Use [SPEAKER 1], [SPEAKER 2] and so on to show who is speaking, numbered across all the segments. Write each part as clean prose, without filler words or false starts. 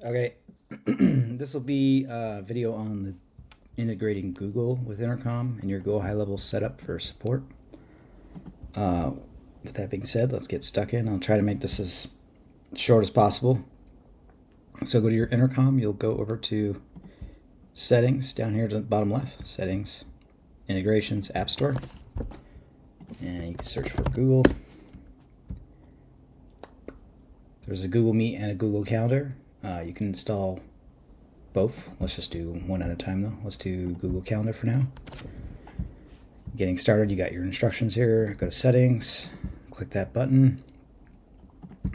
[SPEAKER 1] Okay, this will be a video on the integrating Google with Intercom and your Go high level setup for support. With that being said, let's get stuck in. I'll try to make this as short as possible. So go to your Intercom, you'll go over to settings down here to the bottom left, settings, integrations, app store, and you can search for Google. There's a Google Meet and a Google Calendar. You can install both. Let's just do one at a time though. Let's do Google Calendar for now. Getting started, you got your instructions here. Go to settings, click that button.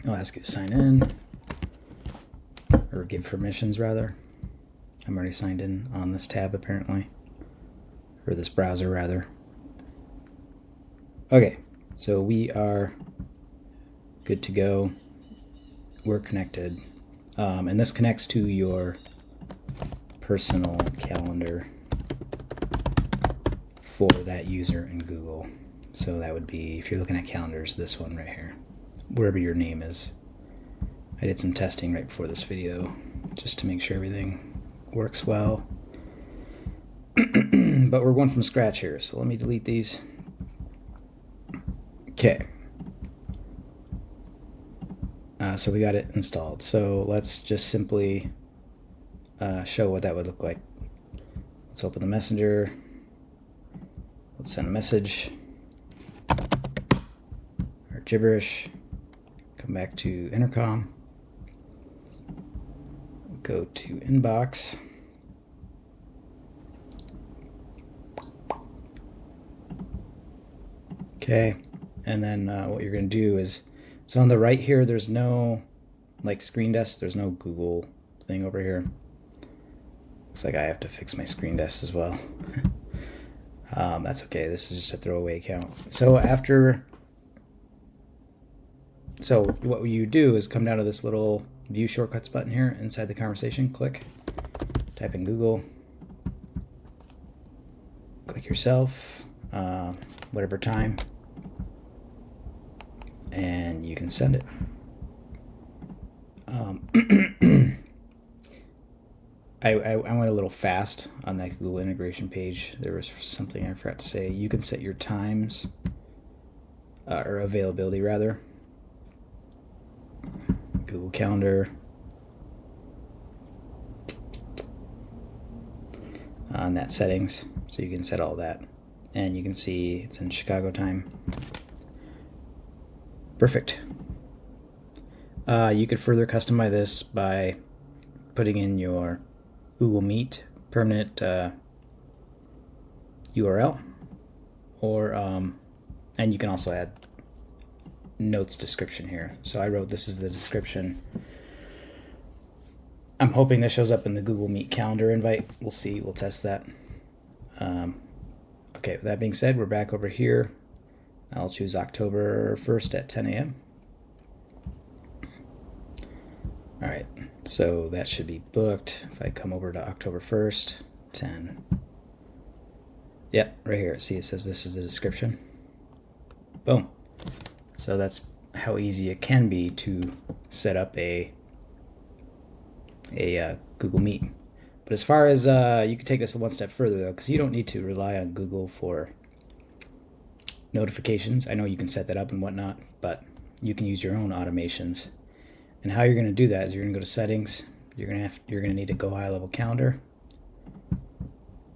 [SPEAKER 1] It'll ask you to sign in, or give permissions rather. I'm already signed in on this tab apparently, or this browser rather. Okay, so we are good to go. We're connected. And this connects to your personal calendar for that user in Google. So that would be, if you're looking at calendars, this one right here, wherever your name is. I did some testing right before this video just to make sure everything works well. But we're going from scratch here, so let me delete these. Okay. So we got it installed. So let's just simply show what that would look like. Let's open the messenger. Let's send a message. Our gibberish. Come back to Intercom. Go to inbox. Okay. And then what you're going to do is, so on the right here, there's no like screen desk. There's no Google thing over here. Looks like I have to fix my screen desk as well. That's okay. This is just a throwaway account. So what you do is come down to this little view shortcuts button here inside the conversation. Click, type in Google, click yourself, whatever time, and you can send it. I went a little fast on that Google integration page. There was something I forgot to say. You can set your times, or availability rather. Google Calendar. On that settings, so you can set all that. And you can see it's in Chicago time. Perfect. You could further customize this by putting in your Google Meet permanent URL, or and you can also add notes description here. So I wrote, this is the description. I'm hoping this shows up in the Google Meet calendar invite. We'll see. We'll test that. Okay, with that being said, we're back over here. I'll choose October 1st at 10 a.m. All right, so that should be booked. If I come over to October 1st, 10. Yep, right here. See, it says this is the description. Boom. So that's how easy it can be to set up a Google Meet. But as far as, you can take this one step further though, because you don't need to rely on Google for notifications. I know you can set that up and whatnot, but you can use your own automations. And how you're going to do that is you're going to go to settings. You're going to need to go high level calendar.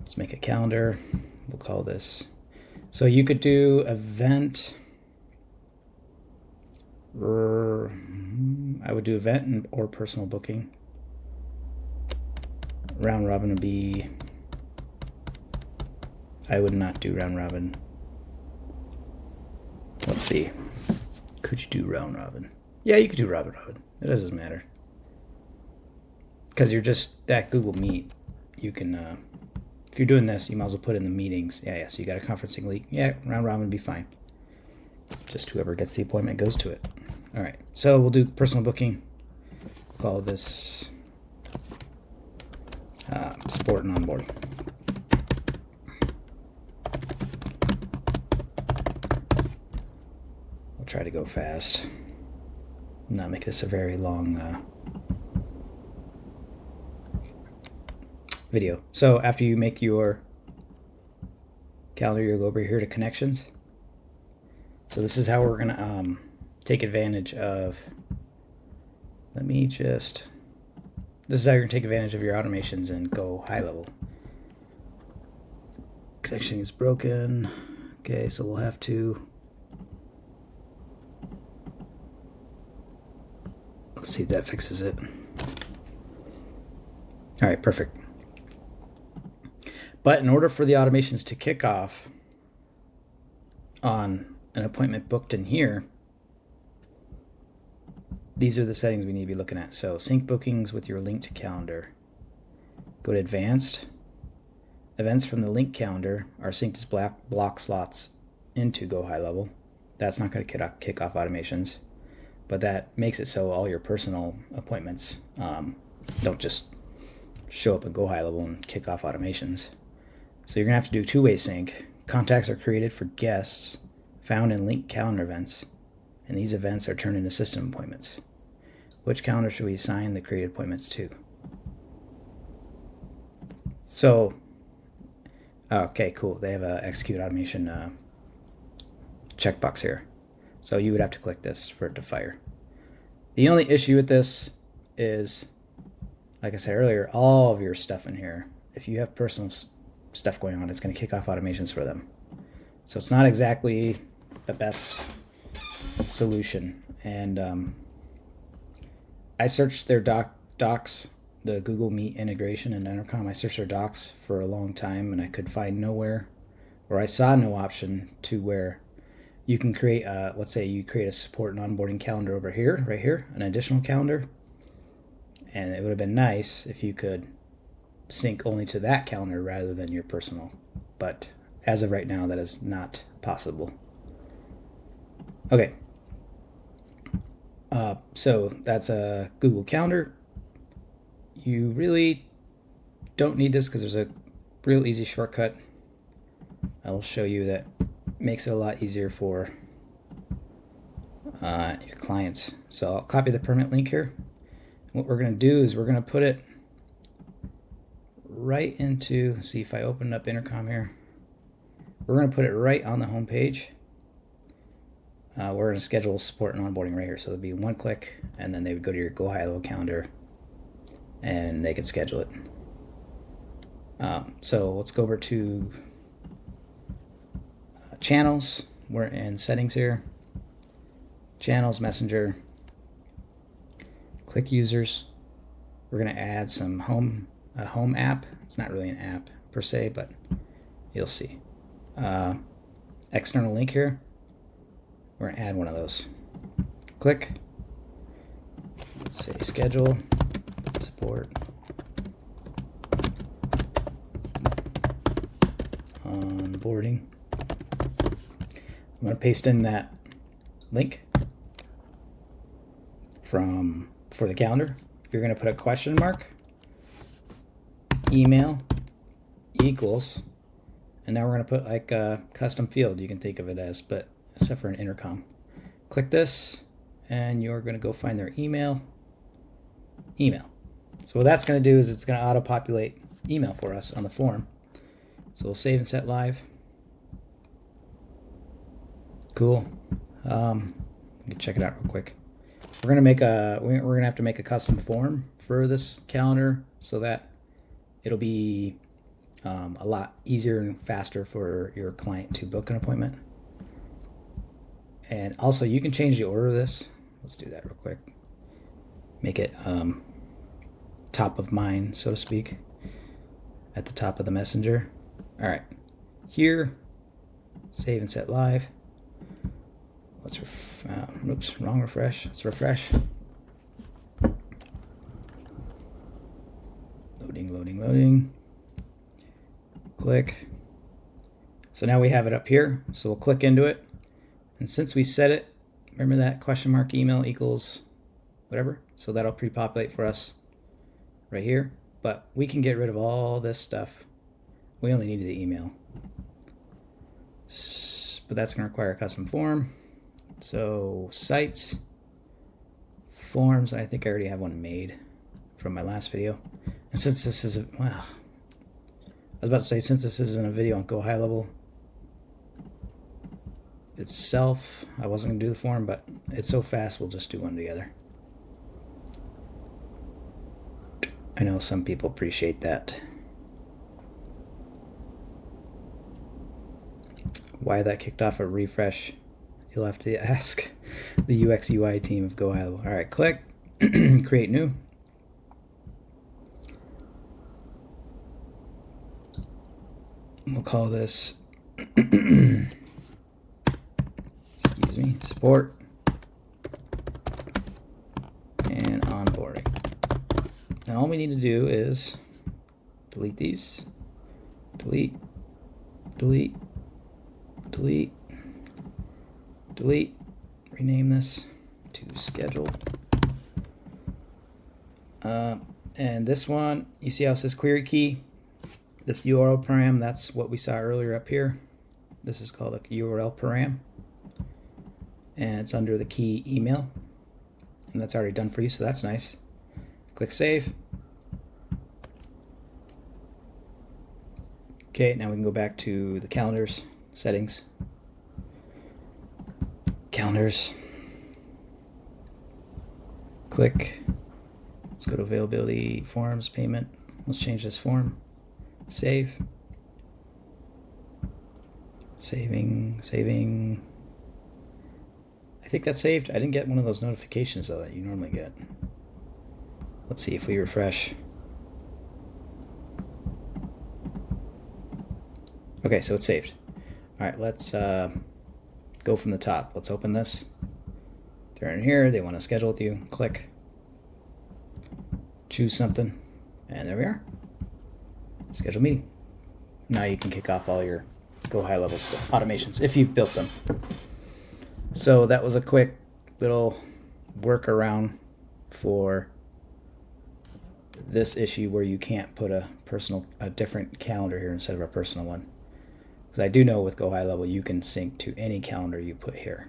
[SPEAKER 1] Let's make a calendar. We'll call this. So you could do event. I would do event or personal booking. Round robin would be. I would not do round robin. Let's see. Could you do round robin? Yeah, you could do round robin. It doesn't matter. Because you're just, that Google Meet, you can, if you're doing this, you might as well put in the meetings. Yeah, so you got a conferencing link. Yeah, round robin would be fine. Just whoever gets the appointment goes to it. All right, so we'll do personal booking. Call this support and onboarding. We'll try to go fast. Not make this a very long video. So after you make your calendar, you'll go over here to connections. So this is how we're gonna take advantage of, this is how you're gonna take advantage of your automations and go high level. Connection is broken. Okay, so we'll have to, let's see if that fixes it. All right, perfect. But in order for the automations to kick off on an appointment booked in here, these are the settings we need to be looking at. So sync bookings with your linked calendar. Go to advanced. Events from the linked calendar are synced as block slots into Go High Level. That's not going to kick off automations, but that makes it so all your personal appointments don't just show up in Go High Level and kick off automations. So you're going to have to do two-way sync. Contacts are created for guests found in linked calendar events, and these events are turned into system appointments. Which calendar should we assign the created appointments to? So, okay, cool. They have a execute automation checkbox here. So you would have to click this for it to fire. The only issue with this is, like I said earlier, all of your stuff in here, if you have personal stuff going on, it's going to kick off automations for them. So it's not exactly the best solution. And I searched their docs, the Google Meet integration and Intercom. I searched their docs for a long time and I could find nowhere, or I saw no option to where you can create, let's say you create a support and onboarding calendar over here, right here, an additional calendar. And it would have been nice if you could sync only to that calendar rather than your personal. But as of right now, that is not possible. Okay. So that's a Google Calendar. You really don't need this because there's a real easy shortcut I will show you that makes it a lot easier for your clients. So I'll copy the permit link here. What we're going to do is we're going to put it right into, see if I open up Intercom here, we're going to put it right on the home page. We're going to schedule support and onboarding right here. So there'll be one click and then they would go to your Go High Level calendar and they can schedule it. So let's go over to channels. We're in settings here. Channels, messenger. Click users. We're going to add some home app. It's not really an app per se, but you'll see. External link here. We're going to add one of those. Click. Let's say schedule, support, onboarding. I'm going to paste in that link for the calendar. You're going to put a question mark, email equals, and now we're going to put like a custom field. You can think of it as, but except for an intercom. Click this, and you're going to go find their email. So what that's going to do is it's going to auto-populate email for us on the form. So we'll save and set live. Cool. You can check it out real quick. We're gonna have to make a custom form for this calendar so that it'll be a lot easier and faster for your client to book an appointment. And also you can change the order of this. Let's do that real quick. Make it top of mind, so to speak, at the top of the messenger. All right, here, save and set live. Let's oops, wrong refresh. Let's refresh. Loading. Click. So now we have it up here. So we'll click into it. And since we set it, remember that question mark email equals whatever. So that'll pre-populate for us right here. But we can get rid of all this stuff. We only need the email. But that's going to require a custom form. So sites, forms, I think I already have one made from my last video. And since this is, well, was about to say, since this isn't a video on Go High Level itself, I wasn't going to do the form, but it's so fast, we'll just do one together. I know some people appreciate that. Why that kicked off a refresh, you'll have to ask the UX UI team of Go High Level. All right, click, create new. We'll call this, excuse me, support and onboarding. And all we need to do is delete these, delete, delete, delete, delete, rename this to schedule. And this one, you see how it says query key? This URL param, that's what we saw earlier up here. This is called a URL param. And it's under the key email. And that's already done for you, so that's nice. Click save. Okay, now we can go back to the calendars settings. Calendars. Click. Let's go to availability, forms, payment. Let's change this form. Save. Saving. I think that's saved. I didn't get one of those notifications though that you normally get. Let's see if we refresh. Okay, so it's saved. All right, let's go from the top. Let's open this. They're in here. They want to schedule with you. Click. Choose something. And there we are. Schedule meeting. Now you can kick off all your Go High Level automations if you've built them. So that was a quick little workaround for this issue where you can't put a different calendar here instead of a personal one. Because I do know with Go High Level you can sync to any calendar you put here.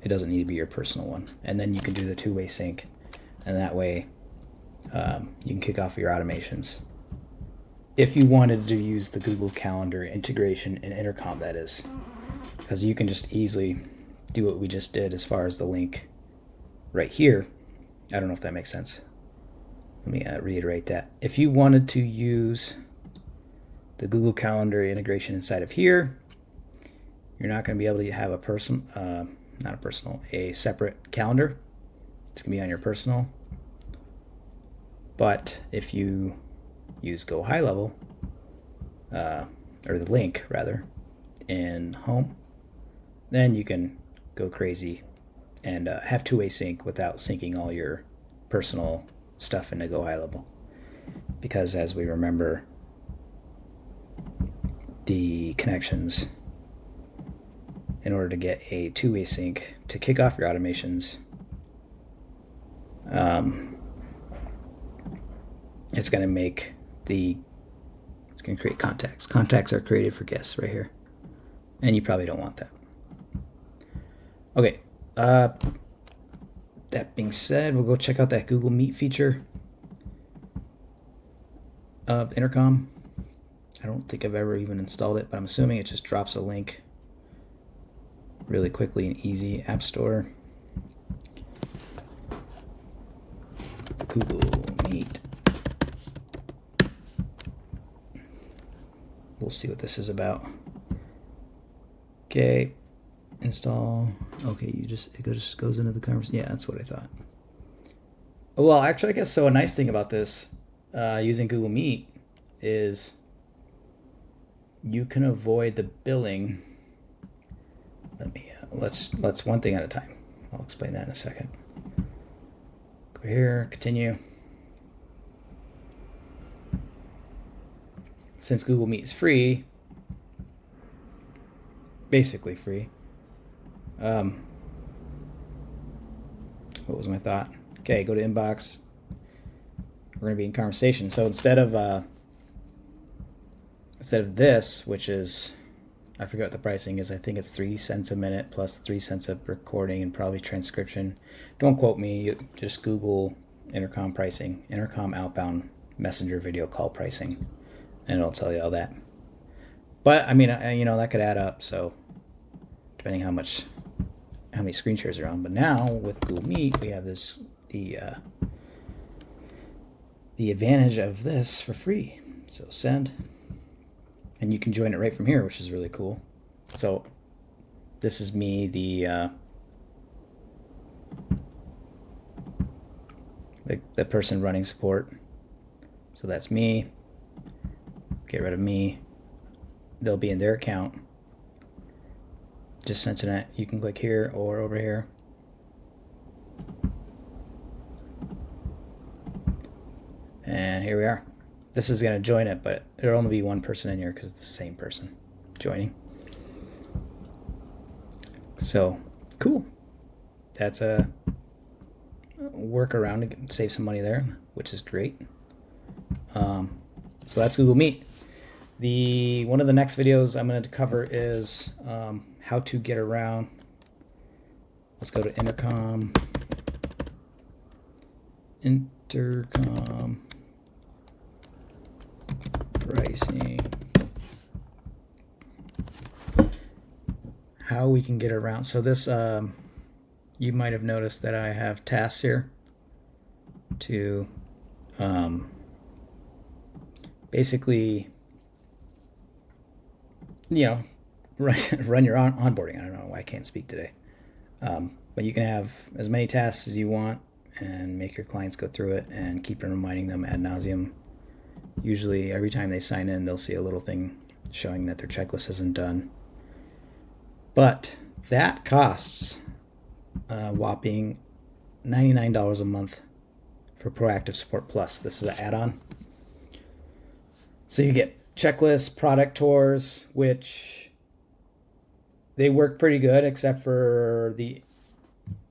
[SPEAKER 1] It doesn't need to be your personal one. And then you can do the two-way sync, and that way you can kick off your automations. If you wanted to use the Google Calendar integration in Intercom, that is. Because you can just easily do what we just did as far as the link right here. I don't know if that makes sense. Let me reiterate that. If you wanted to use the Google Calendar integration inside of here, you're not going to be able to have a separate calendar. It's going to be on your personal. But if you use Go High Level, or the link rather, in Home, then you can go crazy and have two-way sync without syncing all your personal stuff into Go High Level. Because as we remember, the connections, in order to get a two-way sync to kick off your automations, it's going to create contacts. Contacts are created for guests right here. And you probably don't want that. Okay. That being said, we'll go check out that Google Meet feature of Intercom. I don't think I've ever even installed it, but I'm assuming it just drops a link really quickly and easy. App Store. Google Meet. We'll see what this is about. Okay, install. Okay, it just goes into the conversation. Yeah, that's what I thought. Well, actually, I guess so. A nice thing about this using Google Meet is you can avoid the billing. Let's one thing at a time. I'll explain that in a second. Go here, continue. Since Google Meet is free, basically free. What was my thought? Okay, go to inbox. We're going to be in conversation. So instead of this, which is, I forget what the pricing is. I think it's 3 cents a minute plus 3 cents of recording and probably transcription. Don't quote me. Just Google Intercom pricing. Intercom outbound messenger video call pricing. And it'll tell you all that. But I mean, you know, that could add up. So depending how many screen shares are on. But now with Google Meet, we have the advantage of this for free. So send, and you can join it right from here, which is really cool. So this is me, the person running support. So that's me. Get rid of me. They'll be in their account. Just sent it. You can click here or over here. And here we are. This is going to join it, but there'll only be one person in here because it's the same person joining. So cool. That's a workaround to save some money there, which is great. So that's Google Meet. One of the next videos I'm going to cover is how to get around. Let's go to Intercom. Intercom pricing. How we can get around. So this, you might have noticed that I have tasks here to basically, you know, run your onboarding. I don't know why I can't speak today. But you can have as many tasks as you want and make your clients go through it and keep reminding them ad nauseum. Usually every time they sign in, they'll see a little thing showing that their checklist isn't done. But that costs a whopping $99 a month for Proactive Support Plus. This is an add-on. So you get checklists, product tours, which they work pretty good except for the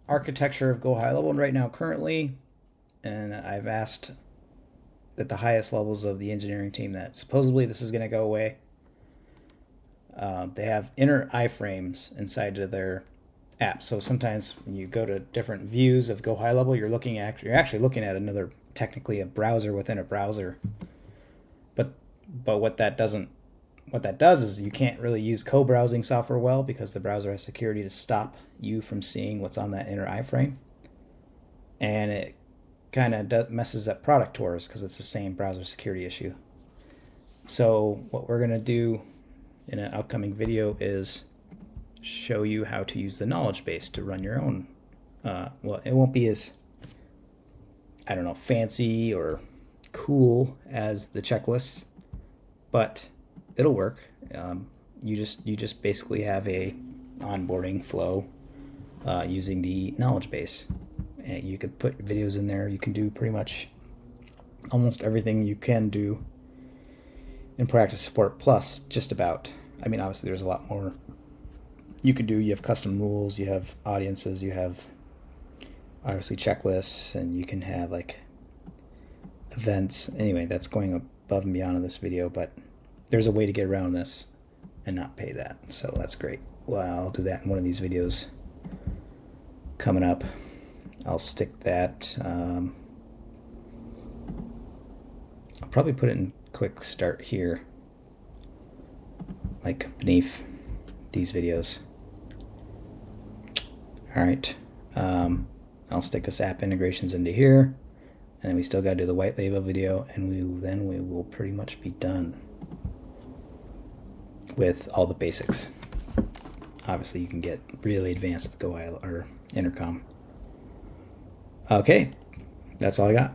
[SPEAKER 1] architecture of Go High Level right now currently. And I've asked at the highest levels of the engineering team that supposedly this is going to go away. They have inner iframes inside of their app. So sometimes when you go to different views of Go High Level, you're actually looking at another, technically a browser within a browser. But what that does is you can't really use co-browsing software well because the browser has security to stop you from seeing what's on that inner iframe. And it kind of messes up product tours because it's the same browser security issue. So what we're going to do in an upcoming video is show you how to use the knowledge base to run your own. Well, it won't be as, I don't know, fancy or cool as the checklists, but it'll work. You just basically have a onboarding flow using the knowledge base. And you could put videos in there. You can do pretty much almost everything you can do in Proactive Support Plus, just about. I mean, obviously there's a lot more you can do. You have custom rules, you have audiences, you have obviously checklists, and you can have like events. Anyway, that's going above and beyond in this video, but there's a way to get around this and not pay that. So that's great. Well, I'll do that in one of these videos coming up. I'll stick that. I'll probably put it in quick start here, like beneath these videos. All right. I'll stick this app integrations into here, and then we still got to do the white label video, and we will pretty much be done with all the basics. Obviously, you can get really advanced with Go or Intercom. Okay, that's all I got.